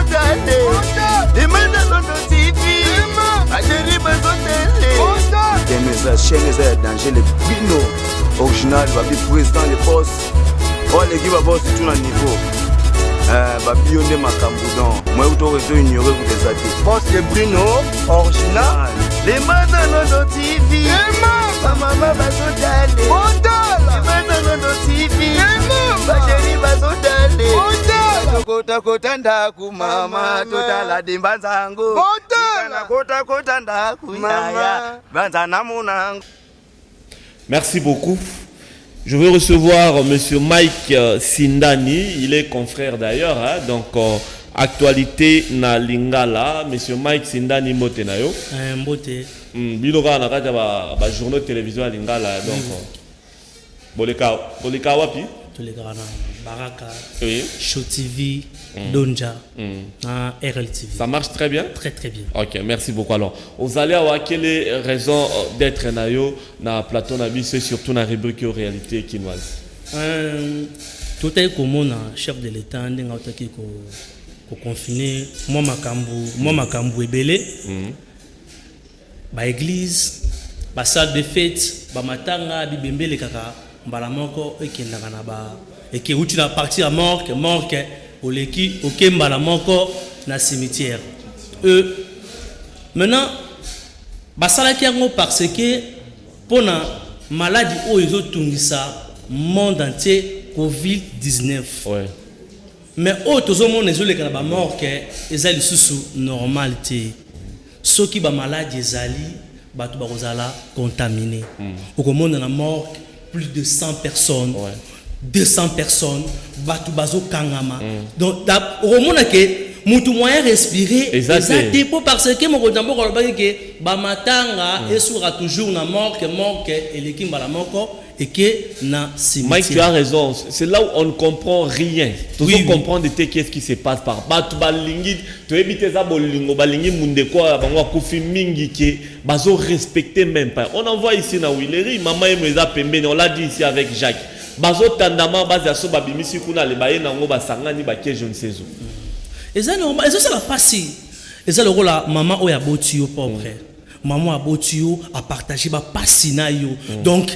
bazotale demanda londo TV bajeri bazotale demeza chaîne za danger le bino original babi président le boss oh l'équipe va boss tout na niveau babio nde makambo don moi uto rezo ignorer vous des athées boss le Bruno original demanda londo TV mama bazotale demanda londo TV bajeri bazotale kota ndaku mama totala dimba zangu kota ndaku mama banza namunangu. Merci beaucoup. Je veux recevoir monsieur Mike Sindani, il est confrère d'ailleurs, hein, donc actualité na Lingala, monsieur Mike Sindani mbote na yo. Mbote. Biloka na kata ba journaux de télévision à Lingala, donc boleka wapi? Toleka na Baraka, oui. Show TV, Donja, RLTV. Ça marche très bien? Très très bien. Ok, merci beaucoup. Alors, vous allez avoir quelle raison d'être nayo na plateau na bis et surtout na rubrique aux réalités quinoise? Tout est comme un chef de l'État, on a été confiné, moi makambu ebele, ba église, ba salle de fête, ba matanga, bi bembele kaka. Balamoko et qui n'a pas et qui est la partie à mort au leki au Balamoko na cimetière. Maintenant, basala qui parce que pour la maladie où ils ont tout ça monde entier Covid-19. Ouais. Mais autres hommes les autres qui n'ont pas mort ils ont sous normalité. Ceux qui ba maladie zali batu bazala contaminé. Au monde na mort plus de 100 personnes, 200 personnes, batu bazo kangama. Donc, au moment que mutu moyen respirer, exactement parce que mon condambo que ba matanga et sera toujours na mort et l'équipe ba la moko et que na cimetière. Mike, tu as raison. C'est là où on ne comprend rien. Tout oui, comprendre de qu'est-ce qui se passe par batu balingi, tu évites ça bolingo balingi munde quoi bango kufi mingi ke bazo respecter même pas. On envoie ici na Willery, maman emeza pembe, on l'a dit ici avec Jacques. Bazo tandama baza so babimisi kuna le baye na ngo basangani ba ke je ne sais où. Et ça normal, et ça va passer. Et ça le rôle la maman oya botio pauvre. Maman a botio a partager ba passina yo. Donc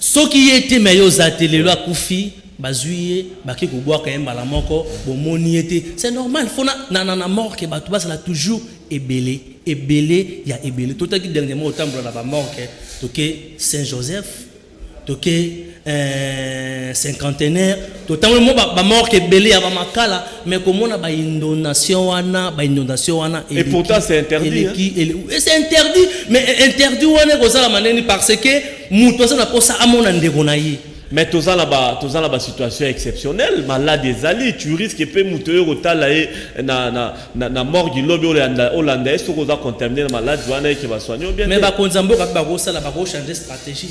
ce qui était meilleur zatélé la koufi bazuye baki ko boire quand même la moko bon moni était c'est normal faut na mort que ba tout ça toujours ebelé il y a ebelé tout qui dernièrement au temps la ba mort que toké Saint-Joseph toké cinquantenaire tout temps mo ba mort que ebelé ya ba makala mais comme on a ba inondation wana et pourtant c'est interdit c'est interdit mais interdit wana ko ça la maneni parce que muto ça na posa amona ndeko na yi. Mais tu as la situation exceptionnelle, malade des alliés, tu risques que muto yo tala na mort du lobby hollandais so ko za contaminer malade wana qui va soigner bien. Mais ba konzambo ka ba ko sala ba ko changer stratégie.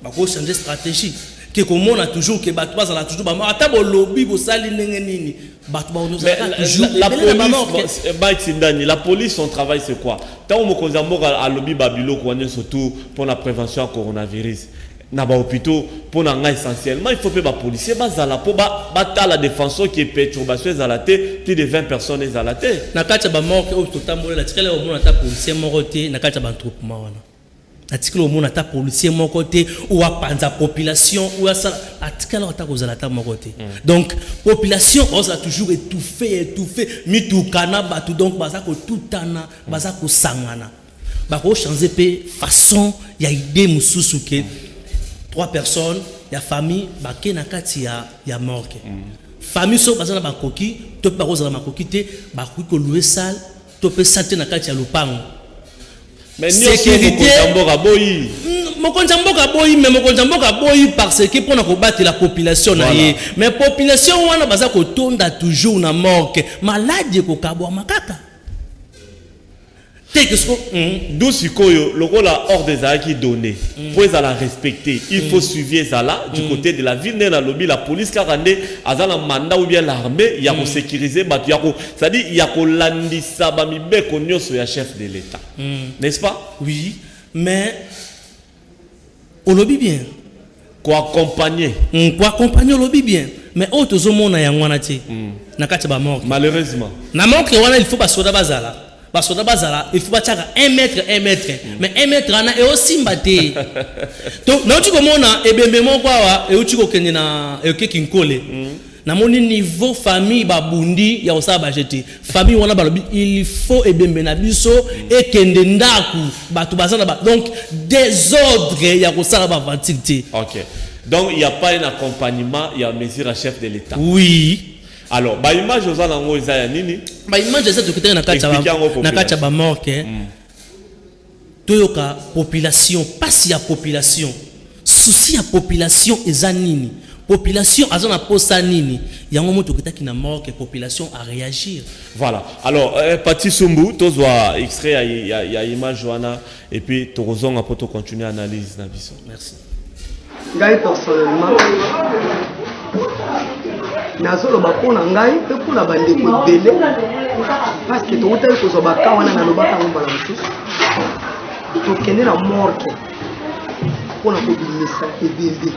Ba ko changer stratégie. Que comme on a toujours que bato bazala toujours ba ata bo lobby bo sali ndenge nini bato ba nous a toujours la police Mike Sindani, la police son travail c'est quoi? Tant mo konzambo a lobby babilo ko surtout pour la prévention du coronavirus. Na ba hôpitaux pour na essentiellement il faut que ba policier bazala pour ba la défense qui est perturbation zalaté plus de 20 personnes zalaté na kati ba mort au totambola la tikela au mona ta policier moroté na kati ba troupement wana na tikela au mona ta policier mokoté ou a panza population ou a ça atikela ta kozala ta mokoté donc population on a toujours étouffé mi tout kana ba tout donc baza ko tutana baza ko sangana ba ko changer pe façon ya idée mususu ke 3 personnes, il y a famille, il y a mort. Famille, so bazana ba koki, to pa roza ma koki te, ba ku ko louer salle, to pe santé na kati ya lupango. Mais sécurité mokonzamboka boyi parce que pour na ko battre la population na ye. Mais population wana baza ko tonda toujours na mort. Malade ko kabwa makaka. D'où si le rôle hors des arts qui donné pour la respecter il faut suivre ça là du côté de la ville de la lobby la police car on a un mandat ou bien l'armée il y a pour sécuriser c'est-à-dire il y a pour landisa bamibe konyo sur le chef de l'État n'est-ce pas? Oui mais au lobby bien quoi accompagner au lobby bien mais autres zomona ya ngwana te na kati ba mort malheureusement na mort wana il faut ba soda bazala il faut ba tchaka 1 mètre mais 1 mètre ana e osimba te donc na tu komona ebembe moko awa e uti ko kende na e keki nkole na moni niveau famille babundi ya osala bajeti famille wana balobi il faut ebembe na biso e kende ndaku batu bazana ba donc désordre ya kosala ba vantilité. OK. Donc il n'y a pas un accompagnement, il y a un mesure à chef de l'État. Oui. Alors, bah image aux alentours Isaiah nini? Bah image de cette côté na kacha ba morke. Toyoka population, pas si ya population. Souci ya population eza nini? Population azona posa nini? Yango moto qui na morke population à réagir. Voilà. Alors, Pati Sumbu, tozwa extrait il y a image wana et puis tozong a poto continuer analyse na biso. Merci. Ngai personnellement nazoloba mpona ngai mpe mpona bandeko ebele parce que toutali kozwa baka wana nalobaka yango mbala mosusu tokende na morke mpona kobimisa ebembe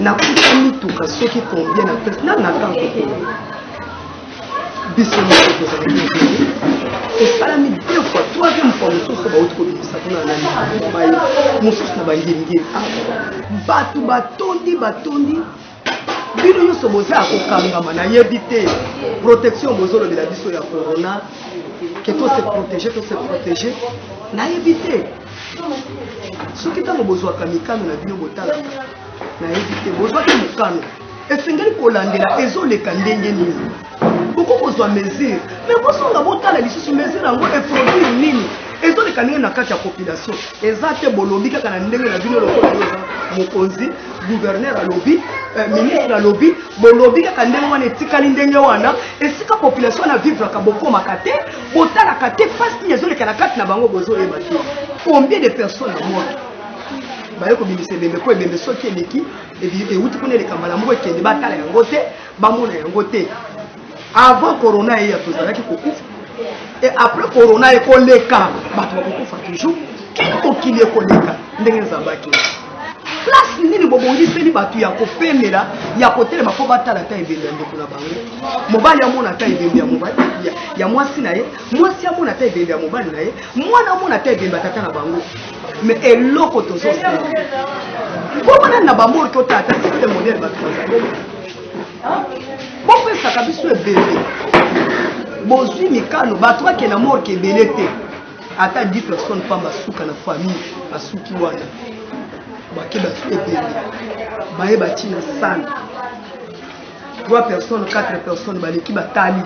nakuta mituka soki combien na pese na kanko biso moko tozalaki ebele esalami 2 fois 3e fois mosusu bauti kobimisa mpona nani mosusu na bangengeni bato batondi bino nyonso boza akokangama nayebi te protection bozolobela biso ya corona ke tose protéger nayebi te soki ntango bozwaka mikano na bino botalaka nayebi te bozwaki mokano esengeli kolandela ezoleka ndenge nini bokokozwa mesure mais bosonga botala lisusu mesure yango eproduire nini ezoleka ndenge na kati ya population eza te bolobi kaka na ndenge na bino lokola eza mokonzi gouverneur alobi ministre alobi bolobi kaka ndenge wana etikali ndenge wana esika population na vivraka bokomaka te botalaka te pasi ezoleka na kati na bango bozoyeba te combien de personnes à mort baye kobimisa ebembe po ebembe soki eleki euti kuna eleka mbala moko ekende batala yango te bamona yango te avant corona eya tozalaki kokufa et après corona ekoleka bato bakokufa toujours kini mokili ekoleka ndenge ezalaki place nini bobongiseli bato ya kofemela ya kotelema po batala ta ebembe ya ndeko na bango mobali amona ta ebembe ya mobali ya mwasi na ye mwasi amona ta ebembe ya mobali na ye mwana amona ta ebembe ya tata na bango mais eloko tozosala bomona na bamorke otata site modele bato bazali bopesaka biso ebele bozwi mikano bato bakende na morke ebele te ata 10 personnes pa basuka na famille basuki wana bake basu ebele bayeba ntina sana 3 personnes 4 personnes baleki batali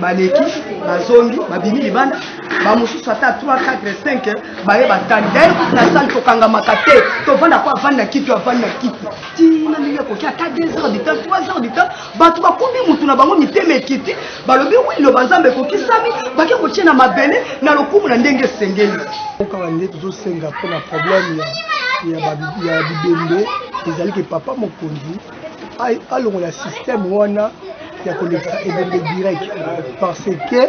baleki bazongi babimi libanda bamosusu ata 3 4 5 baye batali daye na sali tokangamaka te tovanda kwa avandi na kiti avandi na kiti tina ndenge koki ata 2 heures du temps 3 heures du temps bato bakumbi mutu na bango mitema ekiti balobi wilo banzambe ekokisami bake kotie na mabele na lokumu na ndenge esengeli okaka nde tozosenga mpona problème ya bibembe ezalaki papa mokonzi alongola système wana ya kolekisa ebembe direct parce que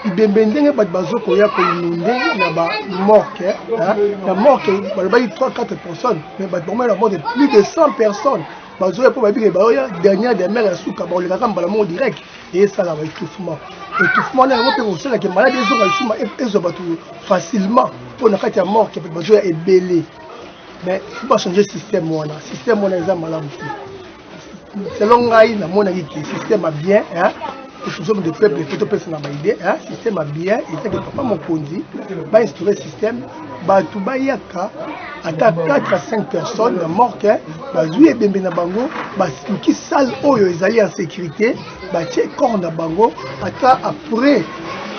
ibembe ndenge bato bazokoya koinonde na bamorke na morke balobaki 3-4 personnes mais bato bamoi la mort de plus de 100 personnes bazoya mpo babike baoya dernière ya suka bakolekaka mbala moko direct eyesala baétouffement wana yango mpe kosalaki maladi ezonga lisuma ezwa bato facilement mpo na kati ya morke bato bazoya ebele mais faut pas changer système wana eza malamu te selon ngai namonaki ke système a bien nous sommes des peuples qui ont na baide système a bien et que papa mokonzi ba instaurer système bato bayaka ata 4 à 5 personnes na morke bazwi ebembe na bango basuki salle oyo ezali en sécurité batie corps na bango ata après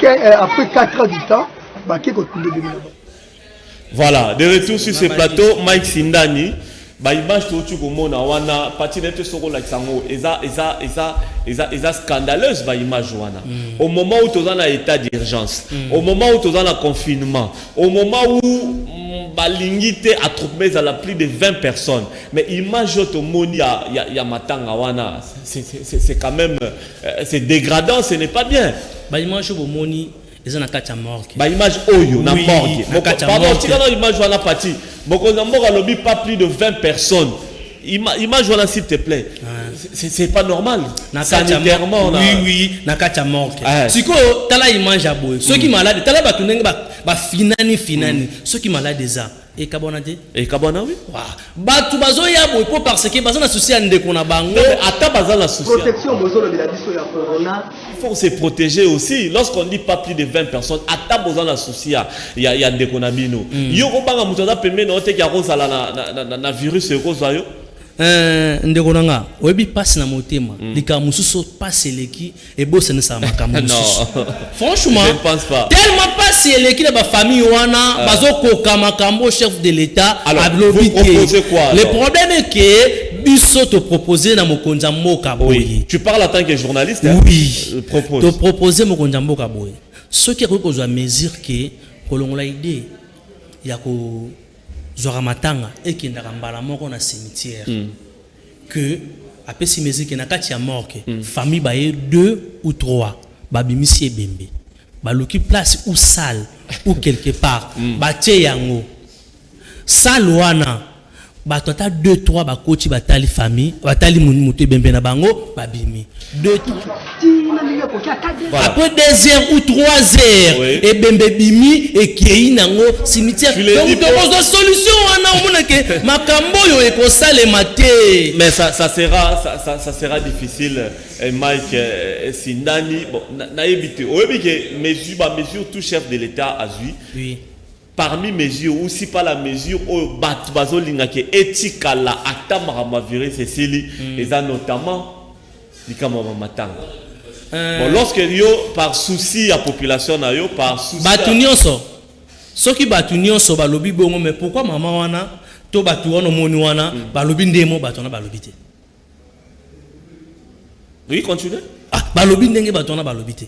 4 heures du temps bake kotunde ebembe na bango. Voilà, de retour sur ce plateau, Mike Sindani, bah image tu komona wana parti net soko la sango eza scandaleuse bah image wana. Au moment où tu es dans état d'urgence, au moment où tu es dans le confinement, au moment où balingité attroupé à la plus de 20 personnes, mais image to moni ya matanga wana, c'est quand même c'est dégradant, ce n'est pas bien. Bah image au moni ils ont un morgue. Bah image oyo na morgue. Pardon, tu as image wana parti. Boko na morgue lobby pas plus de 20 personnes. Image wana s'il te plaît. c'est pas normal. Sanitairement, oui, nakata morgue. Siko tala image ya boy. Ceux qui malades, tala batunenge ba finani. Ceux qui malades déjà. Et kabonade? Et kabona oui. Batu bazo ya boy po parce que bazo na souci ande kona bango. Ata bazo la souci. Protection bozo le la biso ya corona. Il faut se protéger aussi. Lorsqu'on dit pas plus de 20 personnes, ata bazo la souci ya ndekona bino. Yo ko banga mutoza pembe na ote ki akozala na virus ekoza yo. Ndeko nanga webi passe na motema likambo mususu passe eleki ebose na sama makambo mususu franchement je ne pense pas tellement passe eleki na ba famille wana bazokoka makambo chef de l'état vous proposez quoi le problème est que biso te proposer na mokonza mboka boye tu parles en tant que journaliste oui propose te proposer mokonza mboka boye ce qui est ko mesure que kolongola idée ya ko Zora matanga et qui n'a pas mort na cimetière que après si musique na kati ya morgue famille baye 2 ou 3 babimisi ebembe baluki place ou salle ou quelque part batie yango salle wana batata 2 3 bakoti batali famille batali mutu ebembe na bango babimi 2 3 après 2 heures ou 3 heures et bembe bimi et kei nango cimetière donc de solution wana omona ke makambo yo e ko sale maté mais ça sera difficile Mike Sindani bon na éviter oyebi mesure tout chef de l'état a vu oui parmi mesures aussi pas la mesure au bat bazolinga ke etika la atamara virus Cécile et ça notamment likama matanga. Bon, lorsque yo par souci à population na yo par souci batunioso soki batunioso balobi bongo mais pourquoi maman wana to batu wana moni wana balobi ndemo batona balobi te oui continue balobi ndenge batona balobi te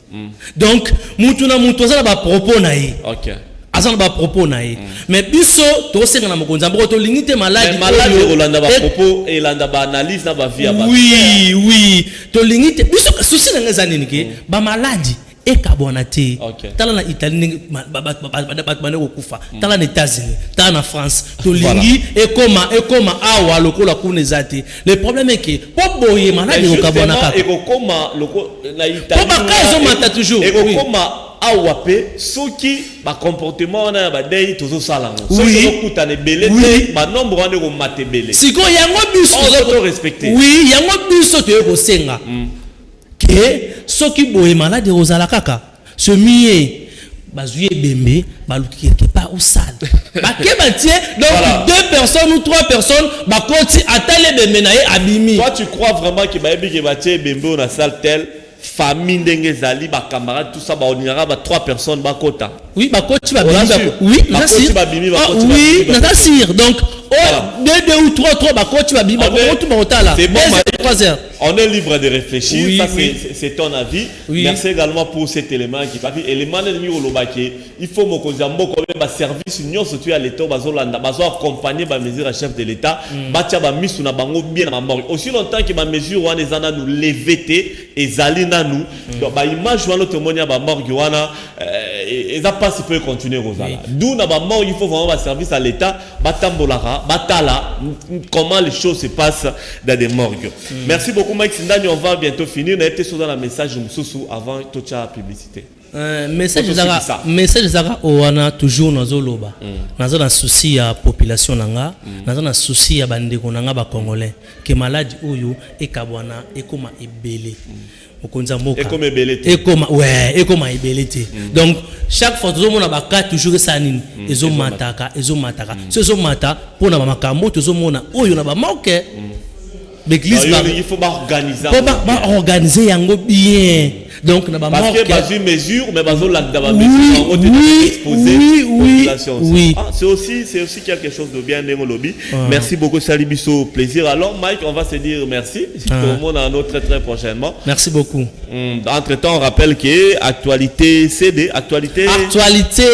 donc mutu na mutu za ba propos na ye OK azana ba propos na ye mais biso to senga na mokonza mboko to lingite malade olanda ba propos et landa ba analyse na ba vie ba oui to lingite biso souci na ngeza nini ke ba maladi e kabona te tala na Italie ba ko kufa tala na États-Unis tala na France to lingi e koma awa lokola kunezate le problème est que po boye maladi ko kabona ka e ko koma loko na Italie po ba kazo mata toujours e ko koma awape soki ba comportement na ba dei tozo salango oui soki okutane belé te ba nombre wana ko matebele siko yango biso to respecter oui yango biso to ko senga ke soki boye malade ozala kaka ce mie bazuye bembe baluki quelque part ou salle baké batie donc 2 personnes ou 3 personnes bakoti atale bembe na ye abimi. Toi tu crois vraiment que ba ebi ke batie bembe na salle telle famille ndenge zali ba camarades tout ça ba onira ba 3 personnes ba kota oui ba coach ba bimi oui na sir oui na sir donc 2 ou 3 ba coach ba bimi ba tout ba otala c'est bon 3 heures on est libre de réfléchir oui, ça oui. c'est ton avis oui. Merci également pour cet élément qui papi élément de numéro lobaki il faut mokonza mboko ba service union surtout à l'état bazolanda bazo accompagner ba mesure à chef de l'état batia ba misu na bango bien na mort aussi longtemps que ba mesure wana ezana nous lever et zali na nous donc ba image wana tomonia ba mort wana eza pas si peut continuer rozala d'où na ba mort il faut vraiment ba service à l'état batambolara batala comment les choses se passent dans des morgues. Merci beaucoup Mike Sindani, on va bientôt finir. On a été sur dans la message Moussou avant toute la publicité. Message zaka owana toujours nazo loba. Nazo na souci ya population nanga, nazo na souci ya bandeko nanga ba congolais. Que maladie oyo ekabwana ekoma ebele. Okonza mboka. Ekoma ebele te. Ekoma ebele te. Donc chaque fois toujours mona ba ka toujours ça nini ezo mataka. Ezo mata pona ba makambo toujours mona oyo na ba moke. L'église il faut organiser. Organiser yango bien. Donc na ba parce que bas une mesure mais bazo landa ba mesure on doit exposer population. Oui. C'est aussi quelque chose de bien dans lobby. Merci beaucoup Salibiso, plaisir. Alors Mike, on va se dire merci. Tout le monde à un autre très prochainement. Merci beaucoup. Entre-temps, on rappelle que actualité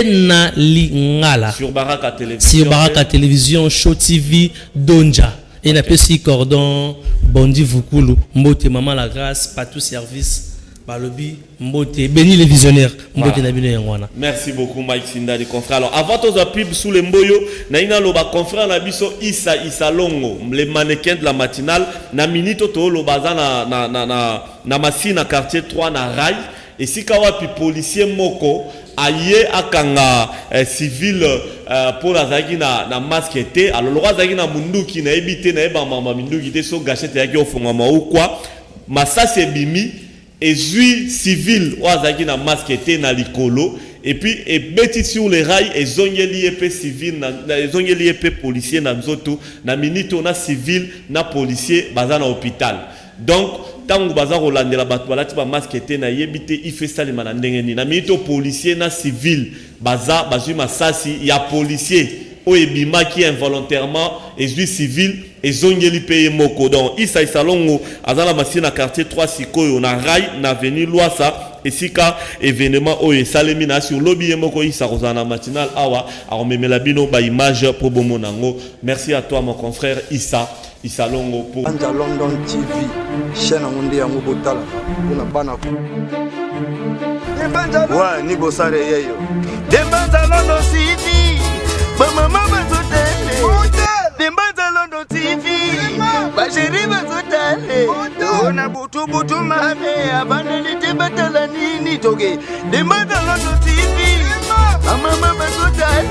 na lingala sur Baraka Télévision, Show TV Donja. Et n'a pas si cordon Bondi Vukulu Mbote Maman la grâce pas tout service balobi mbote béni les visionnaires mbote na bino yangwana. Merci beaucoup Mike Sinda, les confrères. Alors avant tous pub sous les mboyo na ina loba confrère na biso Issa Longo, les mannequins de la matinale na minito to lo baza na masina quartier 3 na Rai et si kawapi policier moko aye akanga civil pour la zagi na masque té alors le roi zagi na munduki na ebité na eba mama munduki té so gachete yaki ofungama ou quoi masasi bimi ezui civil oazaki na masque té na likolo et puis et beti sur les rails et zongeli épée civil na zongeli épée policier na nzoto na minito na civil na policier baza na hôpital donc tangu baza rolandela bato balati ba masque té na yebité il fait ça les mana ndenge ni na minito policier na civil baza bazui masasi ya policier oebima qui involontairement ezui civil et zongeli paye moko donc Issa Longo azala masina quartier 3 sikoyo na Rai na avenue Loasa et sika événement oye salemi na sur lobby moko Issa Rosana matinal awa aromemela bino ba image pour bomonango. Merci à toi mon confrère Issa Longo pour Anja London TV chaîne monde yango botala kuna bana ouais ni bosare yeyo Dembanza London TV mama Dembanza London TV Bashiri bazotale ona butu mame abandoni tebatala nini toge Dembanza London TV mama bazotale